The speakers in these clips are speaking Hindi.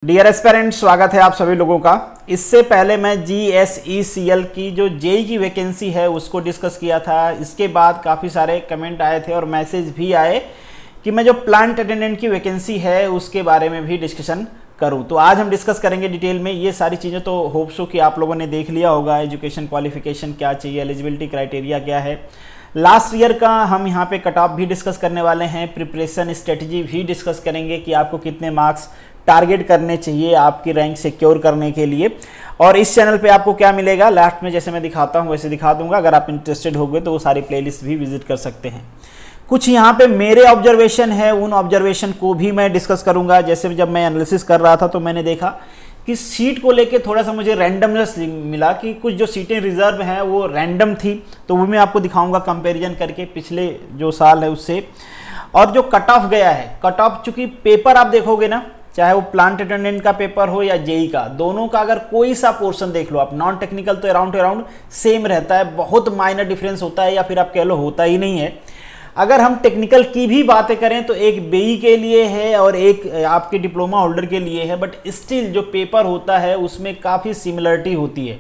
डियर एस्पिरेंट, स्वागत है आप सभी लोगों का। इससे पहले मैं GSECL की जो जेई की वैकेंसी है उसको डिस्कस किया था। इसके बाद काफ़ी सारे कमेंट आए थे और मैसेज भी आए कि मैं जो प्लांट अटेंडेंट की वैकेंसी है उसके बारे में भी डिस्कशन करूं। तो आज हम डिस्कस करेंगे डिटेल में ये सारी चीज़ें। तो होप सो कि आप लोगों ने देख लिया होगा, एजुकेशन क्वालिफिकेशन क्या चाहिए, एलिजिबिलिटी क्राइटेरिया क्या है, लास्ट ईयर का हम यहाँ पे कट ऑफ भी डिस्कस करने वाले हैं, प्रिपरेशन स्ट्रेटजी भी डिस्कस करेंगे कि आपको कितने मार्क्स टारगेट करने चाहिए आपकी रैंक सिक्योर करने के लिए। और इस चैनल पे आपको क्या मिलेगा लास्ट में जैसे मैं दिखाता हूँ वैसे दिखा दूंगा। अगर आप इंटरेस्टेड हो गए तो वो सारी प्लेलिस्ट भी विजिट कर सकते हैं। कुछ यहाँ पे मेरे ऑब्जर्वेशन है, उन ऑब्जर्वेशन को भी मैं डिस्कस करूंगा। जैसे जब मैं एनालिसिस कर रहा था तो मैंने देखा कि सीट को लेके थोड़ा सा मुझे रैंडमनेस मिला कि कुछ जो सीटें रिजर्व हैं वो रैंडम थी, तो वो मैं आपको दिखाऊंगा कंपैरिजन करके पिछले जो साल है उससे। और जो कट ऑफ गया है, कट ऑफ चूंकि पेपर आप देखोगे ना, चाहे वो प्लांट अटेंडेंट का पेपर हो या जेई का, दोनों का अगर कोई सा पोर्शन देख लो आप, नॉन टेक्निकल तो अराउंड सेम रहता है, बहुत माइनर डिफरेंस होता है या फिर आप कह लो होता ही नहीं है। अगर हम टेक्निकल की भी बातें करें तो एक बेई के लिए है और एक आपके डिप्लोमा होल्डर के लिए है, बट स्टिल जो पेपर होता है उसमें काफ़ी सिमिलरिटी होती है।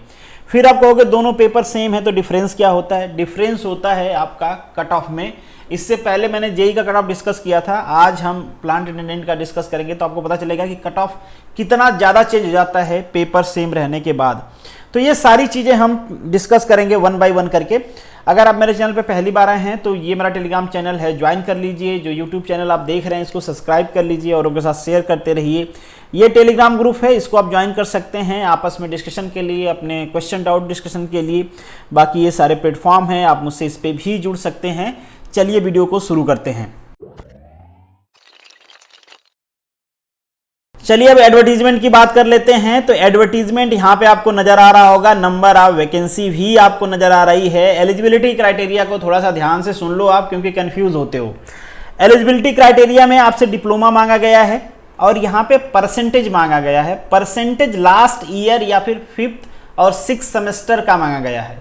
फिर आप कहोगे दोनों पेपर सेम है तो डिफरेंस क्या होता है? डिफरेंस होता है आपका कट ऑफ में। इससे पहले मैंने जेई का कट ऑफ डिस्कस किया था, आज हम प्लांट अटेंडेंट का डिस्कस करेंगे तो आपको पता चलेगा कि कट ऑफ कितना ज़्यादा चेंज हो जाता है पेपर सेम रहने के बाद। तो ये सारी चीज़ें हम डिस्कस करेंगे वन बाय वन करके। अगर आप मेरे चैनल पे पहली बार आए हैं तो ये मेरा टेलीग्राम चैनल है, ज्वाइन कर लीजिए। जो यूट्यूब चैनल आप देख रहे हैं इसको सब्सक्राइब कर लीजिए और उनके साथ शेयर करते रहिए। ये टेलीग्राम ग्रुप है, इसको आप ज्वाइन कर सकते हैं आपस में डिस्कशन के लिए, अपने क्वेश्चन डाउट डिस्कशन के लिए। बाकी ये सारे प्लेटफॉर्म हैं, आप मुझसे इस पर भी जुड़ सकते हैं। चलिए वीडियो को शुरू करते हैं। चलिए अब एडवर्टीजमेंट की बात कर लेते हैं। तो एडवर्टीजमेंट यहाँ पे आपको नजर आ रहा होगा, नंबर ऑफ वैकेंसी भी आपको नजर आ रही है। एलिजिबिलिटी क्राइटेरिया को थोड़ा सा ध्यान से सुन लो आप, क्योंकि कंफ्यूज होते हो। एलिजिबिलिटी क्राइटेरिया में आपसे डिप्लोमा मांगा गया है और यहाँ पे परसेंटेज मांगा गया है। परसेंटेज लास्ट ईयर या फिर 5th और 6th सेमेस्टर का मांगा गया है।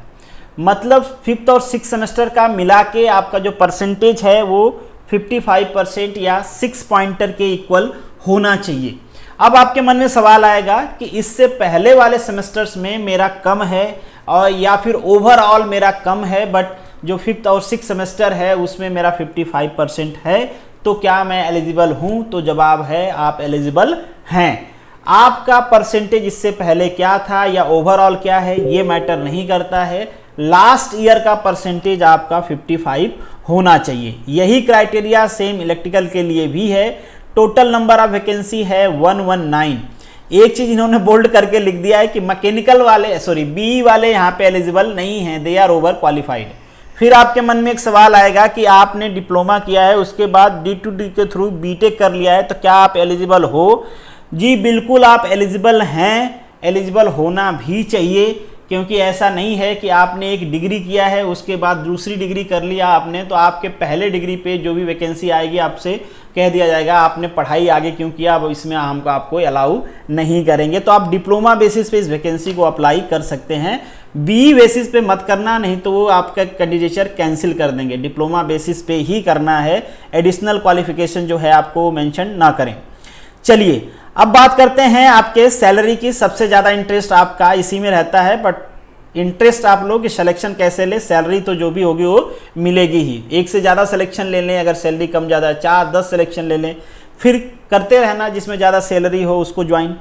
मतलब 5th और 6th सेमेस्टर का मिला के आपका जो परसेंटेज है वो 55% या 6 पॉइंटर के इक्वल होना चाहिए। अब आपके मन में सवाल आएगा कि इससे पहले वाले सेमेस्टर्स में मेरा कम है और या फिर ओवरऑल मेरा कम है, बट जो 5th और 6th सेमेस्टर है उसमें मेरा 55% है, तो क्या मैं एलिजिबल हूं? तो जवाब है आप एलिजिबल हैं। आपका परसेंटेज इससे पहले क्या था या ओवरऑल क्या है ये मैटर नहीं करता है। लास्ट ईयर का परसेंटेज आपका 55 होना चाहिए। यही क्राइटेरिया सेम इलेक्ट्रिकल के लिए भी है। टोटल नंबर ऑफ वैकेंसी है 119। एक चीज इन्होंने बोल्ड करके लिख दिया है कि मैकेनिकल वाले बी वाले यहाँ पे एलिजिबल नहीं हैं, दे आर ओवर क्वालिफाइड। फिर आपके मन में एक सवाल आएगा कि आपने डिप्लोमा किया है उसके बाद D2D के थ्रू बीटेक कर लिया है तो क्या आप एलिजिबल हो? जी बिल्कुल आप एलिजिबल हैं, एलिजिबल होना भी चाहिए, क्योंकि ऐसा नहीं है कि आपने एक डिग्री किया है उसके बाद दूसरी डिग्री कर लिया आपने तो आपके पहले डिग्री पे जो भी वैकेंसी आएगी आपसे कह दिया जाएगा आपने पढ़ाई आगे क्यों किया, अब इसमें हम आपको अलाउ नहीं करेंगे। तो आप डिप्लोमा बेसिस पे इस वैकेंसी को अप्लाई कर सकते हैं। बी बेसिस पे मत करना, नहीं तो वो आपका कैंडिडेचर कैंसिल कर देंगे। डिप्लोमा बेसिस पे ही करना है, एडिशनल क्वालिफिकेशन जो है आपको मेंशन ना करें। चलिए अब बात करते हैं आपके सैलरी की। सबसे ज़्यादा इंटरेस्ट आपका इसी में रहता है, बट इंटरेस्ट आप लोग कि सिलेक्शन कैसे ले, सैलरी तो जो भी होगी वो मिलेगी ही। एक से ज़्यादा सिलेक्शन ले लें, अगर सैलरी कम ज़्यादा 4-10 सिलेक्शन ले लें, फिर करते रहना जिसमें ज़्यादा सैलरी हो उसको ज्वाइन।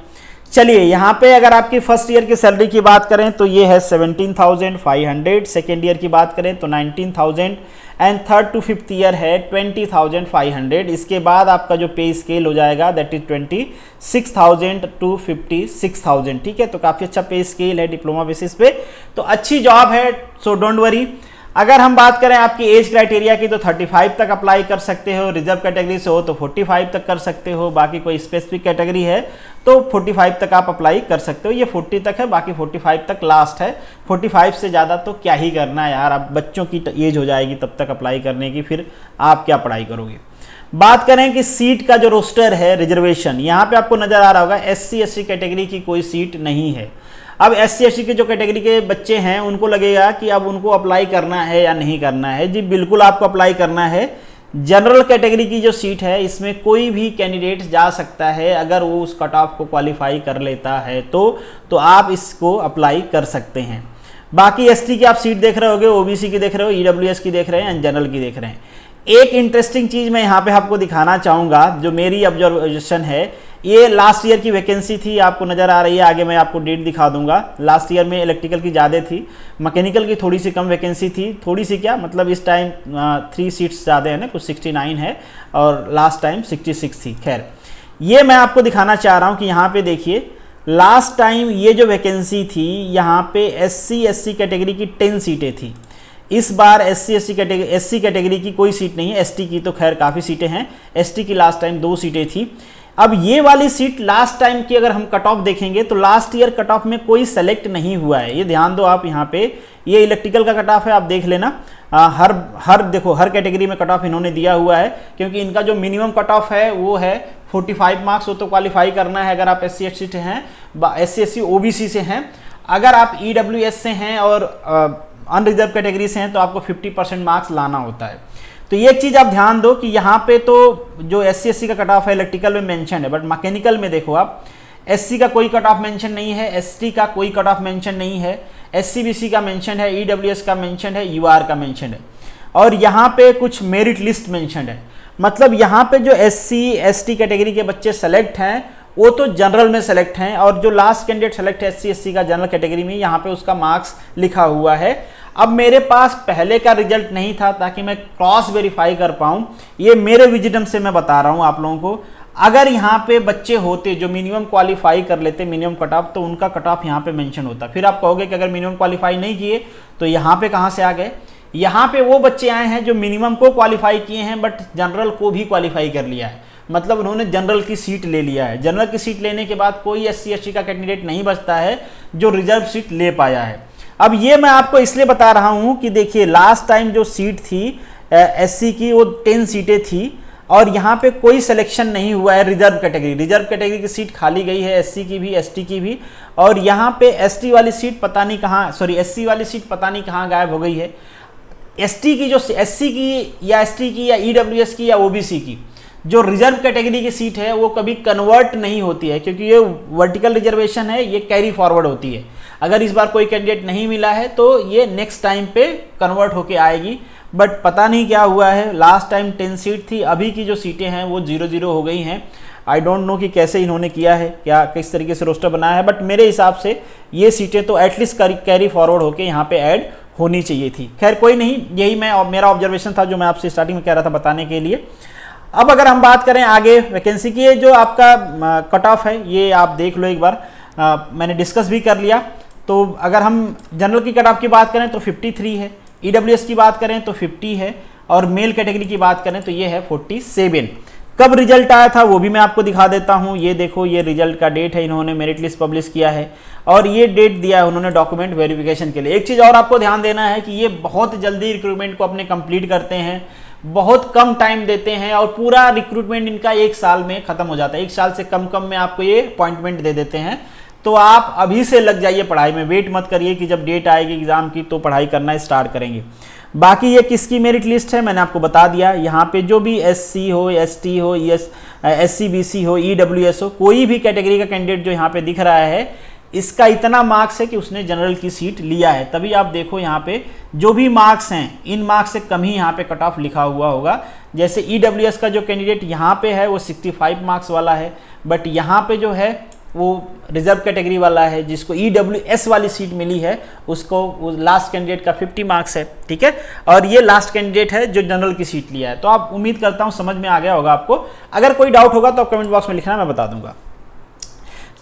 चलिए यहाँ पे अगर आपकी फर्स्ट ईयर की सैलरी की बात करें तो ये है 17,500, सेकेंड ईयर की बात करें तो 19,000 and 3rd to 5th year है 20,500। इसके बाद आपका जो पे स्केल हो जाएगा दैट इज 26,000 to 56,000। ठीक है, तो काफ़ी अच्छा पे स्केल है डिप्लोमा बेसिस पे, तो अच्छी जॉब है, सो डोंट वरी। अगर हम बात करें आपकी एज क्राइटेरिया की तो 35 तक अप्लाई कर सकते हो, रिजर्व कैटेगरी से हो तो 45 तक कर सकते हो, बाकी कोई स्पेसिफिक कैटेगरी है तो 45 तक आप अप्लाई कर सकते हो। ये 40 तक है, बाकी 45 तक लास्ट है। 45 से ज़्यादा तो क्या ही करना है यार, अब बच्चों की एज हो जाएगी तब तक अप्लाई करने की, फिर आप क्या पढ़ाई करोगे। बात करें कि सीट का जो रोस्टर है रिजर्वेशन, यहाँ पे आपको नज़र आ रहा होगा SC SC कैटेगरी की कोई सीट नहीं है। अब SC SC के जो कैटेगरी के बच्चे हैं उनको लगेगा कि अब उनको अप्लाई करना है या नहीं करना है। जी बिल्कुल आपको अप्लाई करना है। जनरल कैटेगरी की जो सीट है इसमें कोई भी कैंडिडेट जा सकता है, अगर वो उस कट ऑफ को क्वालिफाई कर लेता है तो आप इसको अप्लाई कर सकते हैं। बाकी एसटी की आप सीट देख रहे होगे, ओबीसी की देख रहे हो, ईडब्ल्यूएस की देख रहे हैं, जनरल की देख रहे हैं। एक इंटरेस्टिंग चीज़ मैं यहाँ पे आपको दिखाना चाहूँगा, जो मेरी ऑब्जर्वेशन है, ये लास्ट ईयर की वैकेंसी थी, आपको नज़र आ रही है, आगे मैं आपको डेट दिखा दूंगा। लास्ट ईयर में इलेक्ट्रिकल की ज़्यादा थी, मैकेनिकल की थोड़ी सी कम वैकेंसी थी, थोड़ी सी क्या मतलब इस टाइम 3 सीट्स ज़्यादा है ना, कुछ 69 है और लास्ट टाइम 66 थी। खैर ये मैं आपको दिखाना चाह रहा हूँ कि यहाँ पे देखिए लास्ट टाइम ये जो वैकेंसी थी यहाँ पे SC/SC कैटेगरी की 10 सीटें थी। इस बार SC/SC कैटेगरी की कोई सीट नहीं है, ST की तो खैर काफ़ी सीटें हैं, ST की लास्ट टाइम 2 सीटें थी। अब ये वाली सीट लास्ट टाइम की अगर हम कट ऑफ देखेंगे तो लास्ट ईयर कट ऑफ में कोई सेलेक्ट नहीं हुआ है, ये ध्यान दो आप। यहाँ पे ये इलेक्ट्रिकल का कट ऑफ है, आप देख लेना। देखो हर कैटेगरी में कट ऑफ इन्होंने दिया हुआ है, क्योंकि इनका जो मिनिमम कट ऑफ है वो है 45 मार्क्स, वो तो क्वालिफाई करना है अगर आप SC/ST से हैं, SC/SC OBC से हैं। अगर आप EWS से हैं और अनरिजर्व कैटेगरी से हैं तो आपको 50% मार्क्स लाना होता है। तो ये एक चीज़ आप ध्यान दो कि यहाँ पे तो जो SC/SC का कट ऑफ है इलेक्ट्रिकल में मेंशन है, बट मैकेनिकल में देखो आप SC का कोई कट ऑफ मेंशन नहीं है, ST का कोई कट ऑफ मेंशन नहीं है, SC/BC का मेंशन है, EWS का मेंशन है, UR का मेंशन है, और यहाँ पे कुछ मेरिट लिस्ट मेंशन है। मतलब यहाँ पे जो SC/ST कैटेगरी के बच्चे सेलेक्ट हैं वो तो जनरल में सेलेक्ट हैं, और जो लास्ट कैंडिडेट सेलेक्ट है SC/SC का जनरल कैटेगरी में, यहाँ पे उसका मार्क्स लिखा हुआ है। अब मेरे पास पहले का रिजल्ट नहीं था ताकि मैं क्रॉस वेरीफाई कर पाऊँ, ये मेरे विजडम से मैं बता रहा हूँ आप लोगों को। अगर यहाँ पे बच्चे होते जो मिनिमम क्वालिफाई कर लेते मिनिमम कट ऑफ, तो उनका कट ऑफ यहाँ पे मेंशन होता। फिर आप कहोगे कि अगर मिनिमम क्वालिफाई नहीं किए तो यहाँ पे कहाँ से आ गए? यहाँ पे वो बच्चे आए हैं जो मिनिमम को क्वालिफाई किए हैं बट जनरल को भी क्वालिफाई कर लिया है, मतलब उन्होंने जनरल की सीट ले लिया है। जनरल की सीट लेने के बाद कोई SC/ST का कैंडिडेट नहीं बचता है जो रिजर्व सीट ले पाया है। अब ये मैं आपको इसलिए बता रहा हूँ कि देखिए लास्ट टाइम जो सीट थी SC की वो 10 सीटें थी, और यहाँ पे कोई सिलेक्शन नहीं हुआ है रिजर्व कैटेगरी की सीट खाली गई है, SC की भी ST की भी, और यहाँ पे ST वाली सीट पता नहीं कहाँ, सॉरी SC वाली सीट पता नहीं कहाँ गायब हो गई है। ST की जो SC की या ST की या EWS की या OBC की जो रिजर्व कैटेगरी की सीट है वो कभी कन्वर्ट नहीं होती है, क्योंकि ये वर्टिकल रिजर्वेशन है, ये कैरी फॉरवर्ड होती है। अगर इस बार कोई कैंडिडेट नहीं मिला है तो ये नेक्स्ट टाइम पे कन्वर्ट होके आएगी, बट पता नहीं क्या हुआ है। लास्ट टाइम 10 सीट थी, अभी की जो सीटें हैं वो 0-0 हो गई हैं। आई डोंट नो कि कैसे इन्होंने किया है, क्या किस तरीके से रोस्टर बनाया है, बट मेरे हिसाब से ये सीटें तो एटलीस्ट कैरी फॉरवर्ड होके यहाँ पे ऐड होनी चाहिए थी। खैर कोई नहीं, यही मेरा ऑब्जर्वेशन था जो मैं आपसे स्टार्टिंग में कह रहा था बताने के लिए। अब अगर हम बात करें आगे वैकेंसी की, ये जो आपका कट ऑफ है ये आप देख लो एक बार, मैंने डिस्कस भी कर लिया। तो अगर हम जनरल की कट ऑफ की बात करें तो 53 है, EWS की बात करें तो 50 है, और मेल कैटेगरी की बात करें तो ये है 47। कब रिजल्ट आया था वो भी मैं आपको दिखा देता हूँ। ये देखो, ये रिजल्ट का डेट है, इन्होंने मेरिट लिस्ट पब्लिश किया है, और ये डेट दिया है उन्होंने डॉक्यूमेंट वेरिफिकेशन के लिए। एक चीज़ और आपको ध्यान देना है कि ये बहुत जल्दी रिक्रूटमेंट को अपने कंप्लीट करते हैं, बहुत कम टाइम देते हैं, और पूरा रिक्रूटमेंट इनका 1 साल में खत्म हो जाता है। 1 साल से कम में आपको ये अपॉइंटमेंट दे देते हैं। तो आप अभी से लग जाइए पढ़ाई में, वेट मत करिए कि जब डेट आएगी एग्जाम की तो पढ़ाई करना स्टार्ट करेंगे। बाकी ये किसकी मेरिट लिस्ट है मैंने आपको बता दिया। यहाँ पे जो भी SC हो, ST हो, SC/BC हो, EWS हो, कोई भी कैटेगरी का कैंडिडेट जो यहाँ पे दिख रहा है, इसका इतना मार्क्स है कि उसने जनरल की सीट लिया है। तभी आप देखो यहाँ पे जो भी मार्क्स हैं, इन मार्क्स से कम ही यहाँ पे कट ऑफ लिखा हुआ होगा। जैसे EWS का जो कैंडिडेट यहाँ पे है वो 65 मार्क्स वाला है, बट यहाँ पे जो है वो रिजर्व कैटेगरी वाला है, जिसको EWS वाली सीट मिली है उसको लास्ट कैंडिडेट का 50 मार्क्स है, ठीक है। और ये लास्ट कैंडिडेट है जो जनरल की सीट लिया है। तो आप उम्मीद करता हूँ समझ में आ गया होगा आपको। अगर कोई डाउट होगा तो आप कमेंट बॉक्स में लिखना, मैं बता दूंगा।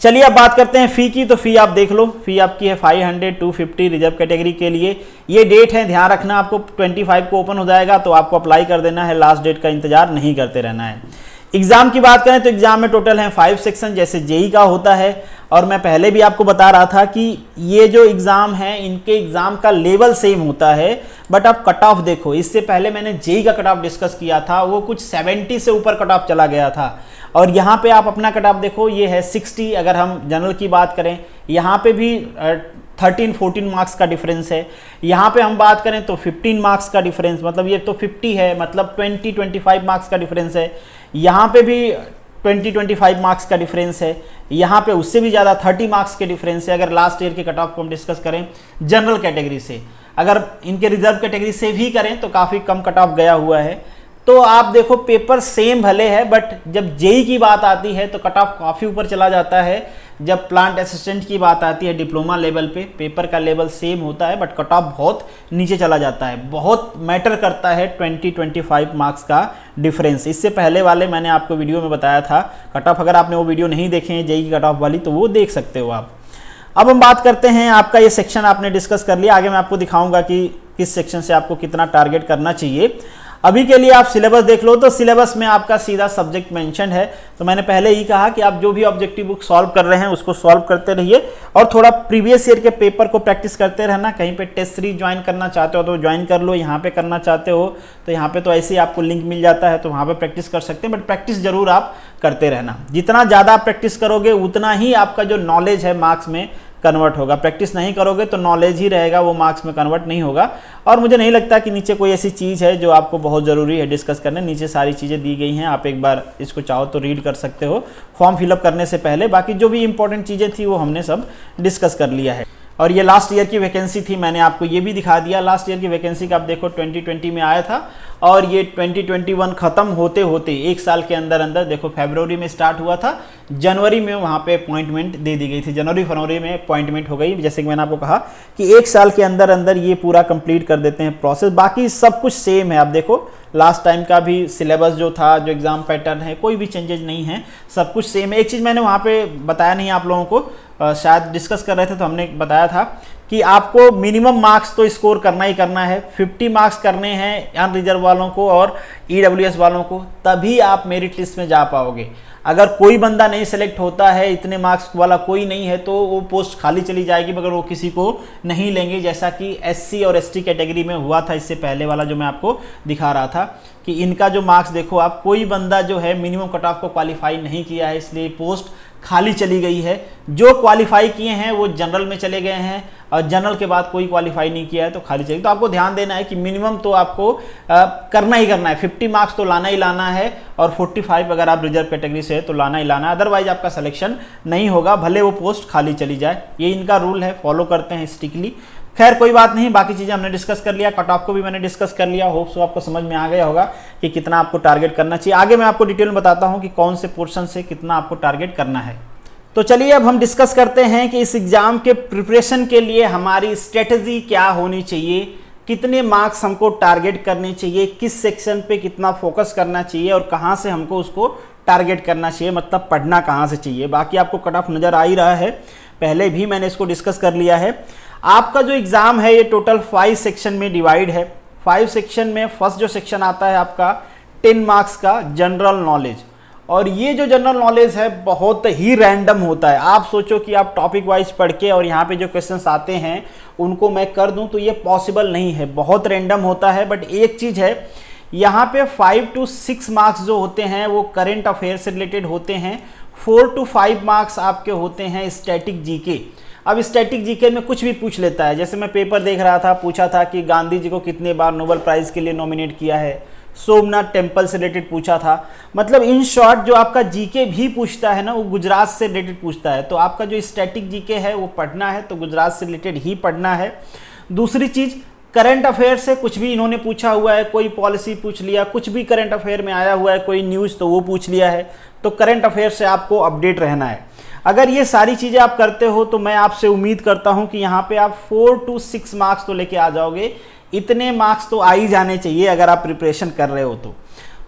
चलिए अब बात करते हैं फ़ी की। तो फ़ी आप देख लो, फ़ी आपकी है 500, 250 रिजर्व कैटेगरी के लिए। ये डेट है, ध्यान रखना, आपको 25 को ओपन हो जाएगा तो आपको अप्लाई कर देना है, लास्ट डेट का इंतजार नहीं करते रहना है। एग्जाम की बात करें तो एग्जाम में टोटल है 5 सेक्शन, जैसे जेई का होता है। और मैं पहले भी आपको बता रहा था कि ये जो एग्जाम है इनके एग्जाम का लेवल सेम होता है, बट आप कट ऑफ देखो। इससे पहले मैंने जेई का कट ऑफ डिस्कस किया था, वो कुछ 70 से ऊपर कट ऑफ चला गया था, और यहाँ पे आप अपना कट ऑफ देखो, ये है 60। अगर हम जनरल की बात करें यहाँ पे भी 13-14 मार्क्स का डिफरेंस है। यहाँ पे हम बात करें तो 15 मार्क्स का डिफरेंस, मतलब ये तो 50 है, मतलब 20-25 मार्क्स का डिफरेंस है। यहाँ पे भी 20-25 मार्क्स का डिफरेंस है। यहाँ पे उससे भी ज़्यादा 30 मार्क्स के डिफरेंस है। अगर लास्ट ईयर के कट ऑफ को हम डिस्कस करें जनरल कैटेगरी से, अगर इनके रिजर्व कैटेगरी से भी करें तो काफ़ी कम कट ऑफ गया हुआ है। तो आप देखो पेपर सेम भले है, बट जब जेई की बात आती है तो कट ऑफ काफ़ी ऊपर चला जाता है। जब प्लांट असिस्टेंट की बात आती है डिप्लोमा लेवल पे, पेपर का लेवल सेम होता है बट कट ऑफ बहुत नीचे चला जाता है। बहुत मैटर करता है 20-25 मार्क्स का डिफरेंस। इससे पहले वाले मैंने आपको वीडियो में बताया था कट ऑफ, अगर आपने वो वीडियो नहीं देखे हैं जेई की कट ऑफ वाली तो वो देख सकते हो आप। अब हम बात करते हैं, आपका ये सेक्शन आपने डिस्कस कर लिया, आगे मैं आपको दिखाऊंगा कि किस सेक्शन से आपको कितना टारगेट करना चाहिए। अभी के लिए आप सिलेबस देख लो, तो सिलेबस में आपका सीधा सब्जेक्ट मेंशन है। तो मैंने पहले ही कहा कि आप जो भी ऑब्जेक्टिव बुक सॉल्व कर रहे हैं उसको सॉल्व करते रहिए और थोड़ा प्रीवियस ईयर के पेपर को प्रैक्टिस करते रहना। कहीं पे टेस्ट सीरीज ज्वाइन करना चाहते हो तो ज्वाइन कर लो, यहाँ पे करना चाहते हो तो यहाँ पे तो ऐसे ही आपको लिंक मिल जाता है, तो वहाँ पे प्रैक्टिस कर सकते हैं। बट प्रैक्टिस जरूर आप करते रहना, जितना ज़्यादा आप प्रैक्टिस करोगे उतना ही आपका जो नॉलेज है मार्क्स में कन्वर्ट होगा। प्रैक्टिस नहीं करोगे तो नॉलेज ही रहेगा, वो मार्क्स में कन्वर्ट नहीं होगा। और मुझे नहीं लगता कि नीचे कोई ऐसी चीज़ है जो आपको बहुत ज़रूरी है डिस्कस करने। नीचे सारी चीज़ें दी गई हैं, आप एक बार इसको चाहो तो रीड कर सकते हो फॉर्म फिलअप करने से पहले। बाकी जो भी इंपॉर्टेंट चीज़ें थी वो हमने सब डिस्कस कर लिया है। और ये लास्ट ईयर की वैकेंसी थी, मैंने आपको ये भी दिखा दिया। लास्ट ईयर की वैकेंसी का आप देखो 2020 में आया था और ये 2021 ख़त्म होते होते एक साल के अंदर अंदर देखो फरवरी में स्टार्ट हुआ था, जनवरी में वहाँ पे अपॉइंटमेंट दे दी गई थी। जनवरी फरवरी में अपॉइंटमेंट हो गई। जैसे कि मैंने आपको कहा कि एक साल के अंदर अंदर ये पूरा कंप्लीट कर देते हैं प्रोसेस। बाकी सब कुछ सेम है। आप देखो लास्ट टाइम का भी सिलेबस जो था, जो एग्ज़ाम पैटर्न है, कोई भी चेंजेज नहीं है, सब कुछ सेम है। एक चीज़ मैंने वहाँ पे बताया नहीं आप लोगों को, शायद डिस्कस कर रहे थे तो हमने बताया था कि आपको मिनिमम मार्क्स तो स्कोर करना ही करना है। 50 मार्क्स करने हैं अनरिजर्व वालों को और ईडब्ल्यूएस वालों को, तभी आप मेरिट लिस्ट में जा पाओगे। अगर कोई बंदा नहीं सेलेक्ट होता है, इतने मार्क्स वाला कोई नहीं है, तो वो पोस्ट खाली चली जाएगी मगर वो किसी को नहीं लेंगे। जैसा कि एससी और एसटी कैटेगरी में हुआ था इससे पहले वाला जो मैं आपको दिखा रहा था कि इनका जो मार्क्स देखो आप, कोई बंदा जो है मिनिमम कट ऑफ को क्वालिफाई नहीं किया है, इसलिए पोस्ट खाली चली गई है। जो क्वालिफाई किए हैं वो जनरल में चले गए हैं और जनरल के बाद कोई क्वालिफाई नहीं किया है तो खाली चली। तो आपको ध्यान देना है कि मिनिमम तो आपको करना ही करना है, 50 मार्क्स तो लाना ही लाना है और 45 अगर आप रिजर्व कैटेगरी से है तो लाना ही लाना है, अदरवाइज आपका सिलेक्शन नहीं होगा, भले वो पोस्ट खाली चली जाए। ये इनका रूल है, फॉलो करते हैं स्ट्रिक्टली। खैर कोई बात नहीं, बाकी चीज़ें हमने डिस्कस कर लिया, कट ऑफ को भी मैंने डिस्कस कर लिया। होप सो आपको समझ में आ गया होगा कि कितना आपको टारगेट करना चाहिए। आगे मैं आपको डिटेल में बताता हूँ कि कौन से पोर्शन से कितना आपको टारगेट करना है। तो चलिए अब हम डिस्कस करते हैं कि इस एग्ज़ाम के प्रिपरेशन के लिए हमारी स्ट्रेटजी क्या होनी चाहिए, कितने मार्क्स हमको टारगेट करने चाहिए, किस सेक्शन पे कितना फोकस करना चाहिए और कहाँ से हमको उसको टारगेट करना चाहिए, मतलब पढ़ना कहाँ से चाहिए। बाकी आपको कट ऑफ नज़र आ ही रहा है, पहले भी मैंने इसको डिस्कस कर लिया है। आपका जो एग्ज़ाम है ये टोटल 5 सेक्शन में डिवाइड है। 5 सेक्शन में फर्स्ट जो सेक्शन आता है आपका 10 मार्क्स का जनरल नॉलेज, और ये जो जनरल नॉलेज है बहुत ही रैंडम होता है। आप सोचो कि आप टॉपिक वाइज पढ़ के और यहाँ पे जो क्वेश्चंस आते हैं उनको मैं कर दूं तो ये पॉसिबल नहीं है, बहुत रैंडम होता है। बट एक चीज़ है, यहाँ पे 5 to 6 मार्क्स जो होते हैं वो करेंट अफेयर से रिलेटेड होते हैं, 4 to 5 मार्क्स आपके होते हैं स्टैटिक जीके। अब स्टैटिक जीके में कुछ भी पूछ लेता है, जैसे मैं पेपर देख रहा था, पूछा था कि गांधी जी को कितने बार नोबेल प्राइज़ के लिए नॉमिनेट किया है, सोमनाथ टेम्पल से रिलेटेड पूछा था। मतलब इन शॉर्ट जो आपका जीके भी पूछता है ना वो गुजरात से रिलेटेड पूछता है। तो आपका जो स्टैटिक जीके है वो पढ़ना है तो गुजरात से रिलेटेड ही पढ़ना है। दूसरी चीज़, करंट अफेयर से कुछ भी इन्होंने पूछा हुआ है, कोई पॉलिसी पूछ लिया, कुछ भी करंट अफेयर में आया हुआ है, कोई न्यूज़ तो वो पूछ लिया है, तो करंट अफेयर से आपको अपडेट रहना है। अगर ये सारी चीज़ें आप करते हो तो मैं आपसे उम्मीद करता हूँ कि यहाँ पे आप 4 to 6 मार्क्स तो लेके आ जाओगे। इतने मार्क्स तो आ ही जाने चाहिए अगर आप प्रिपरेशन कर रहे हो तो।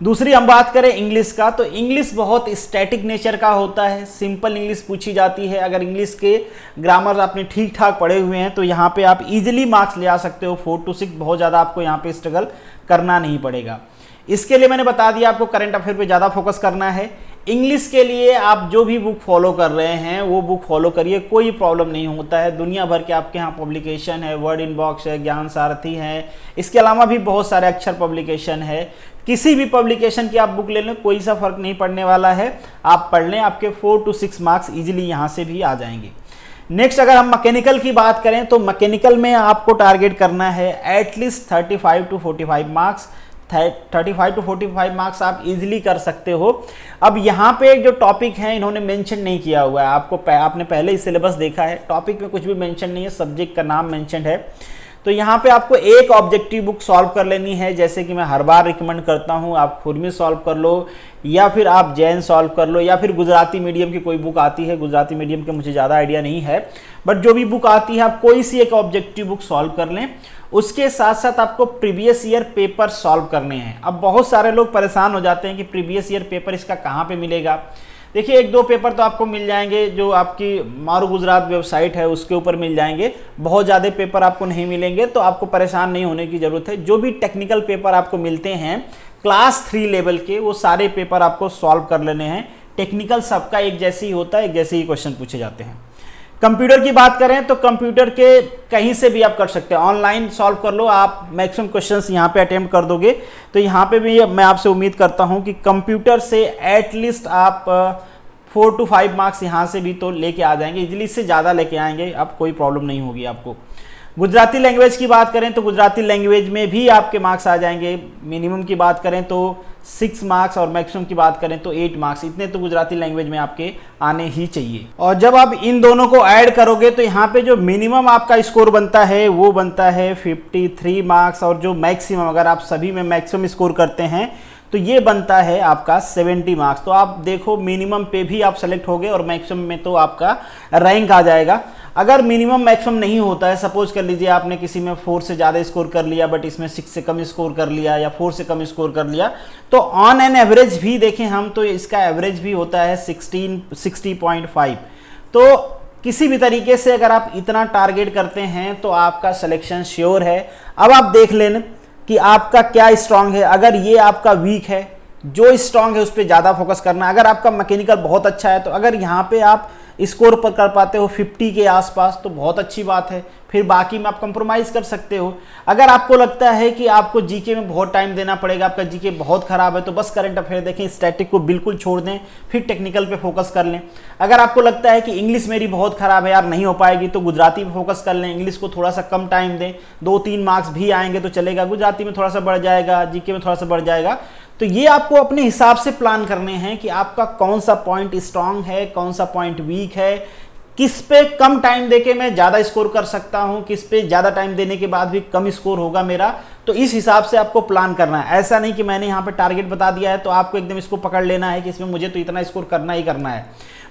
दूसरी हम बात करें इंग्लिश का, तो इंग्लिश बहुत स्टैटिक नेचर का होता है, सिंपल इंग्लिश पूछी जाती है। अगर इंग्लिश के ग्रामर आपने ठीक ठाक पढ़े हुए हैं तो यहाँ पे आप इजीली मार्क्स ले आ सकते हो। 4 to 6 बहुत ज़्यादा आपको यहाँ पे स्ट्रगल करना नहीं पड़ेगा। इसके लिए मैंने बता दिया आपको करंट अफेयर पे ज़्यादा फोकस करना है। इंग्लिश के लिए आप जो भी बुक फॉलो कर रहे हैं वो बुक फॉलो करिए, कोई प्रॉब्लम नहीं होता है। दुनिया भर के आपके यहाँ पब्लिकेशन है, वर्ड इनबॉक्स है, ज्ञान सारथी है, इसके अलावा भी बहुत सारे अक्षर पब्लिकेशन है। किसी भी पब्लिकेशन की आप बुक ले लें, कोई सा फर्क नहीं पड़ने वाला है। आप पढ़ लें, आपके 4 to 6 मार्क्स ईजिली यहाँ से भी आ जाएंगे। नेक्स्ट अगर हम मैकेनिकल की बात करें तो मैकेनिकल में आपको टारगेट करना है at least 35 to 45 marks. 35 to 45 marks आप इजीली कर सकते हो। अब यहाँ पे जो टॉपिक है इन्होंने मेंशन नहीं किया हुआ है, आपने पहले ही सिलेबस देखा है, टॉपिक में कुछ भी मेंशन नहीं है, सब्जेक्ट का नाम मेंशन है। तो यहाँ पे आपको एक ऑब्जेक्टिव बुक सॉल्व कर लेनी है, जैसे कि मैं हर बार रिकमेंड करता हूँ, आप खुरमी सॉल्व कर लो या फिर आप जैन सॉल्व कर लो या फिर गुजराती मीडियम की कोई बुक आती है। गुजराती मीडियम के मुझे ज़्यादा आइडिया नहीं है, बट जो भी बुक आती है आप कोई सी एक ऑब्जेक्टिव बुक सॉल्व कर लें। उसके साथ साथ आपको प्रीवियस ईयर पेपर सॉल्व करने हैं। अब बहुत सारे लोग परेशान हो जाते हैं कि प्रीवियस ईयर पेपर इसका कहाँ पे मिलेगा। देखिए एक दो पेपर तो आपको मिल जाएंगे, जो आपकी मारू गुजरात वेबसाइट है उसके ऊपर मिल जाएंगे, बहुत ज़्यादा पेपर आपको नहीं मिलेंगे, तो आपको परेशान नहीं होने की ज़रूरत है। जो भी टेक्निकल पेपर आपको मिलते हैं क्लास 3 लेवल के, वो सारे पेपर आपको सॉल्व कर लेने हैं। टेक्निकल सबका एक जैसे ही होता है, एक जैसे ही क्वेश्चन पूछे जाते हैं। कंप्यूटर की बात करें तो कंप्यूटर के कहीं से भी आप कर सकते हैं, ऑनलाइन सॉल्व कर लो, आप मैक्सिमम क्वेश्चंस यहाँ पे अटेम्प्ट कर दोगे। तो यहाँ पे भी मैं आपसे उम्मीद करता हूँ कि कंप्यूटर से एटलीस्ट आप 4 to 5 मार्क्स यहाँ से भी तो लेके आ जाएंगे इजीली, इससे ज़्यादा लेके आएंगे, अब कोई प्रॉब्लम नहीं होगी आपको। गुजराती लैंग्वेज की बात करें तो गुजराती लैंग्वेज में भी आपके मार्क्स आ जाएंगे। मिनिमम की बात करें तो 6 मार्क्स और मैक्सिमम की बात करें तो 8 मार्क्स, इतने तो गुजराती लैंग्वेज में आपके आने ही चाहिए। और जब आप इन दोनों को ऐड करोगे तो यहाँ पे जो मिनिमम आपका स्कोर बनता है वो बनता है 53 मार्क्स, और जो मैक्सिमम, अगर आप सभी में मैक्सिमम स्कोर करते हैं तो ये बनता है आपका 70 मार्क्स। तो आप देखो मिनिमम पे भी आप सेलेक्ट हो गए और मैक्सिमम में तो आपका रैंक आ जाएगा। अगर मिनिमम मैक्सिमम नहीं होता है, सपोज कर लीजिए आपने किसी में 4 से ज़्यादा स्कोर कर लिया बट इसमें 6 से कम स्कोर कर लिया या 4 से कम स्कोर कर लिया, तो ऑन एन एवरेज भी देखें हम तो इसका एवरेज भी होता है 60.5। तो किसी भी तरीके से अगर आप इतना टारगेट करते हैं तो आपका सिलेक्शन श्योर है। अब आप देख लें कि आपका क्या स्ट्रांग है। अगर ये आपका वीक है, जो स्ट्रांग है उस पर ज़्यादा फोकस करना है। अगर आपका मैकेनिकल बहुत अच्छा है तो अगर यहाँ पे आप स्कोर पर कर पाते हो 50 के आसपास तो बहुत अच्छी बात है, फिर बाकी में आप कंप्रोमाइज़ कर सकते हो। अगर आपको लगता है कि आपको जीके में बहुत टाइम देना पड़ेगा, आपका जीके बहुत ख़राब है, तो बस करंट अफेयर देखें, स्टैटिक को बिल्कुल छोड़ दें, फिर टेक्निकल पे फोकस कर लें। अगर आपको लगता है कि इंग्लिश मेरी बहुत ख़राब है यार, नहीं हो पाएगी, तो गुजराती पे फोकस कर लें, इंग्लिश को थोड़ा सा कम टाइम दें, 2-3 मार्क्स भी आएंगे तो चलेगा, गुजराती में थोड़ा सा बढ़ जाएगा, जीके में थोड़ा सा बढ़ जाएगा। तो ये आपको अपने हिसाब से प्लान करने हैं कि आपका कौन सा पॉइंट स्ट्रांग है, कौन सा पॉइंट वीक है, किस पे कम टाइम देके मैं ज़्यादा स्कोर कर सकता हूं, किस पे ज़्यादा टाइम देने के बाद भी कम स्कोर होगा मेरा। तो इस हिसाब से आपको प्लान करना है। ऐसा नहीं कि मैंने यहाँ पे टारगेट बता दिया है तो आपको एकदम इसको पकड़ लेना है कि इसमें मुझे तो इतना स्कोर करना ही करना है।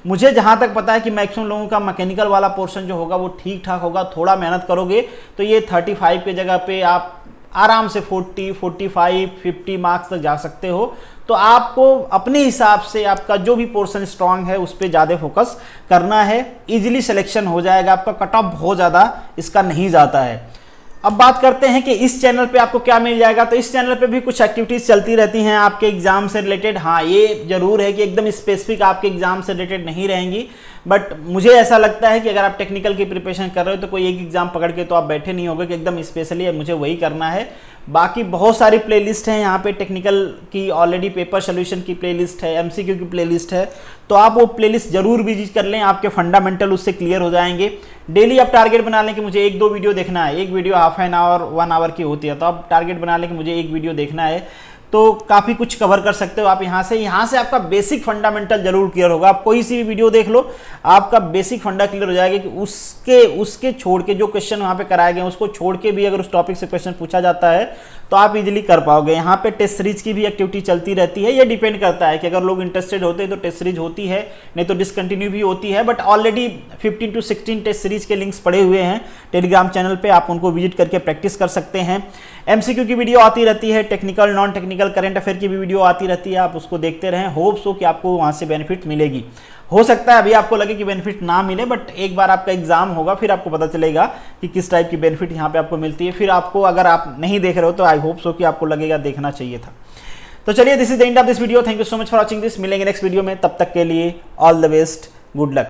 मुझे जहाँ तक पता है कि मैक्सिमम लोगों का मैकेनिकल वाला पोर्शन जो होगा वो ठीक ठाक होगा। थोड़ा मेहनत करोगे तो ये 35 के जगह पे आप आराम से 40, 45, 50 मार्क्स तक जा सकते हो। तो आपको अपने हिसाब से आपका जो भी पोर्शन स्ट्रांग है उस पर ज़्यादा फोकस करना है, इजीली सिलेक्शन हो जाएगा आपका। कट ऑफ बहुत ज़्यादा इसका नहीं जाता है। अब बात करते हैं कि इस चैनल पे आपको क्या मिल जाएगा। तो इस चैनल पे भी कुछ एक्टिविटीज़ चलती रहती हैं आपके एग्जाम से रिलेटेड। हाँ, ये जरूर है कि एकदम स्पेसिफिक आपके एग्जाम से रिलेटेड नहीं रहेंगी, बट मुझे ऐसा लगता है कि अगर आप टेक्निकल की प्रिपरेशन कर रहे हो तो कोई एक एग्जाम पकड़ के तो आप बैठे नहीं होगे कि एकदम स्पेशली मुझे वही करना है। बाकी बहुत सारी प्लेलिस्ट हैं यहाँ पे, टेक्निकल की ऑलरेडी पेपर सोल्यूशन की प्लेलिस्ट है, एमसीक्यू की प्लेलिस्ट है, तो आप वो प्लेलिस्ट जरूर विजिट कर लें, आपके फंडामेंटल उससे क्लियर हो जाएंगे। डेली आप टारगेट बना लें कि मुझे 1-2 वीडियो देखना है, एक video half an hour 1 hour की होती है, तो आप टारगेट बना लें कि मुझे एक वीडियो देखना है, तो काफ़ी कुछ कवर कर सकते हो आप यहाँ से आपका बेसिक फंडामेंटल जरूर क्लियर होगा। आप कोई सी भी वीडियो देख लो, आपका बेसिक फंडा क्लियर हो जाएगा कि उसके छोड़ के जो क्वेश्चन वहाँ पे कराए गए उसको छोड़ के भी अगर उस टॉपिक से क्वेश्चन पूछा जाता है तो आप इजीली कर पाओगे। यहाँ पे टेस्ट सीरीज की भी एक्टिविटी चलती रहती है। ये डिपेंड करता है कि अगर लोग इंटरेस्टेड होते हैं तो टेस्ट सीरीज होती है, नहीं तो डिसकंटिन्यू भी होती है। But already 15 to 16 test series के लिंक्स पड़े हुए हैं टेलीग्राम चैनल पे, आप उनको विजिट करके प्रैक्टिस कर सकते हैं। एमसीक्यू की वीडियो आती रहती है, technical non technical current affair की भी वीडियो आती रहती है, आप उसको देखते रहें। होप्स हो कि आपको वहाँ से बेनिफिट मिलेगी। हो सकता है अभी आपको लगे कि बेनिफिट ना मिले, बट एक बार आपका एग्जाम होगा फिर आपको पता चलेगा कि किस टाइप की बेनिफिट यहाँ पे आपको मिलती है। फिर आपको, अगर आप नहीं देख रहे हो तो आई होप सो कि आपको लगेगा देखना चाहिए था। तो चलिए, this is the end of this video. Thank you so much for watching this. मिलेंगे नेक्स्ट वीडियो में, तब तक के लिए all the best, good luck.